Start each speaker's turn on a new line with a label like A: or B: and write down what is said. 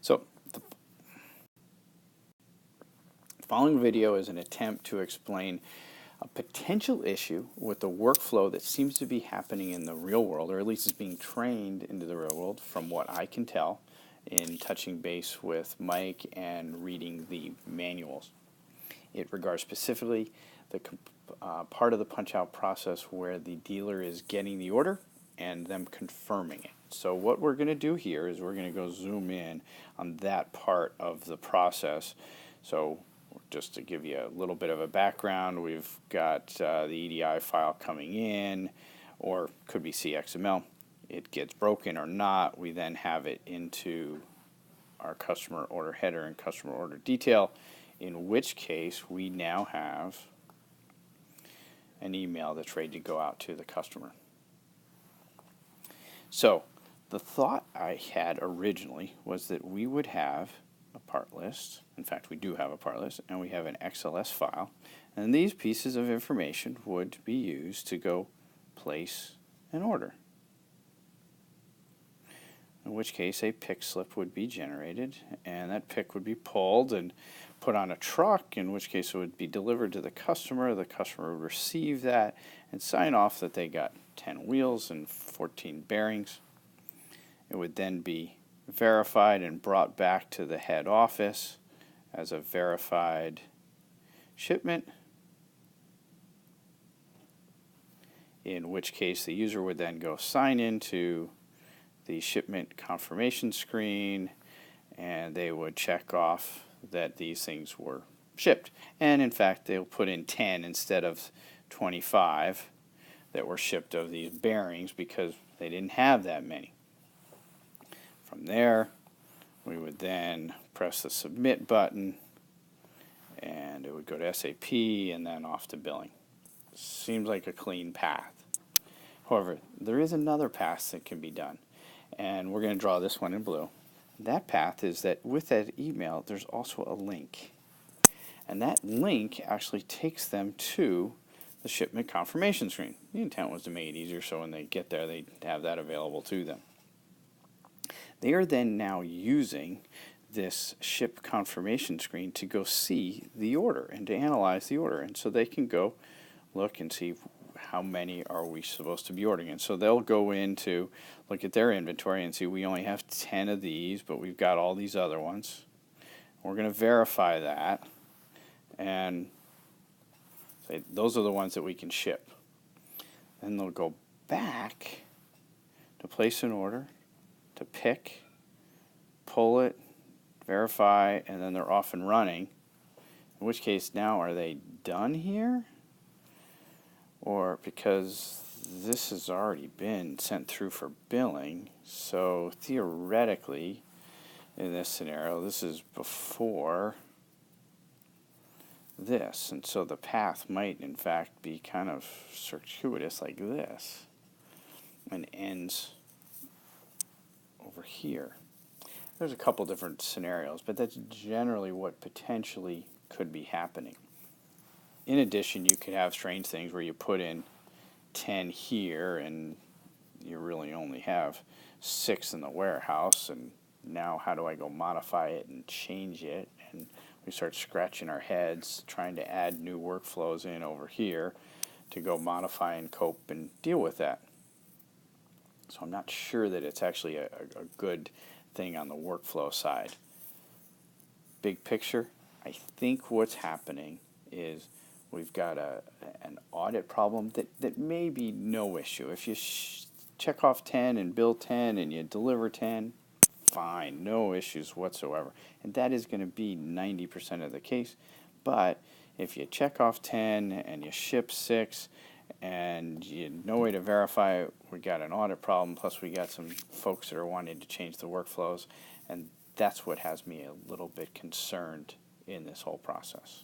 A: So the following video is an attempt to explain a potential issue with the workflow that seems to be happening in the real world, or at least is being trained into the real world from what I can tell in touching base with Mike and reading the manuals. It regards specifically the part of the punch-out process where the dealer is getting the order and them confirming it. So what we're going to do here is we're going to go zoom in on that part of the process. So just to give you a little bit of a background, we've got the EDI file coming in, or could be CXML. It gets broken or not. We then have it into our customer order header and customer order detail, in which case we now have an email that's ready to go out to the customer. So the thought I had originally was that we would have a part list. In fact, we do have a part list, and we have an XLS file, and these pieces of information would be used to go place an order, in which case a pick slip would be generated, and that pick would be pulled and put on a truck, in which case it would be delivered to the customer. The customer would receive that and sign off that they got 10 wheels and 14 bearings. It would then be verified and brought back to the head office as a verified shipment, in which case the user would then go sign into the shipment confirmation screen, and they would check off that these things were shipped. And in fact, they'll put in 10 instead of 25 that were shipped of these bearings because they didn't have that many. From there, we would then press the submit button, and it would go to SAP and then off to billing. Seems like a clean path. However, there is another path that can be done, and we're going to draw this one in blue. That path is that with that email, there's also a link, and that link actually takes them to the shipment confirmation screen. The intent was to make it easier so when they get there, they have that available to them. They are then now using this ship confirmation screen to go see the order and to analyze the order. And so they can go look and see how many are we supposed to be ordering. And so they'll go in to look at their inventory and see we only have 10 of these, but we've got all these other ones. We're going to verify that and say those are the ones that we can ship. Then they'll go back to place an order, to pick, pull it, verify, and then they're off and running. In which case now are they done here? Or because this has already been sent through for billing, so theoretically in this scenario this is before this, and so the path might in fact be kind of circuitous like this and ends over here. There's a couple different scenarios, but that's generally what potentially could be happening. In addition, you could have strange things where you put in 10 here and you really only have 6 in the warehouse, and now how do I go modify it and change it? And we start scratching our heads trying to add new workflows in over here to go modify and cope and deal with that. So I'm not sure that it's actually a good thing on the workflow side. Big picture, I think what's happening is we've got an audit problem that may be no issue. If you check off 10 and bill 10 and you deliver 10, fine, no issues whatsoever. And that is going to be 90% of the case. But if you check off 10 and you ship 6 and no way to verify, we got an audit problem, plus we got some folks that are wanting to change the workflows, and that's what has me a little bit concerned in this whole process.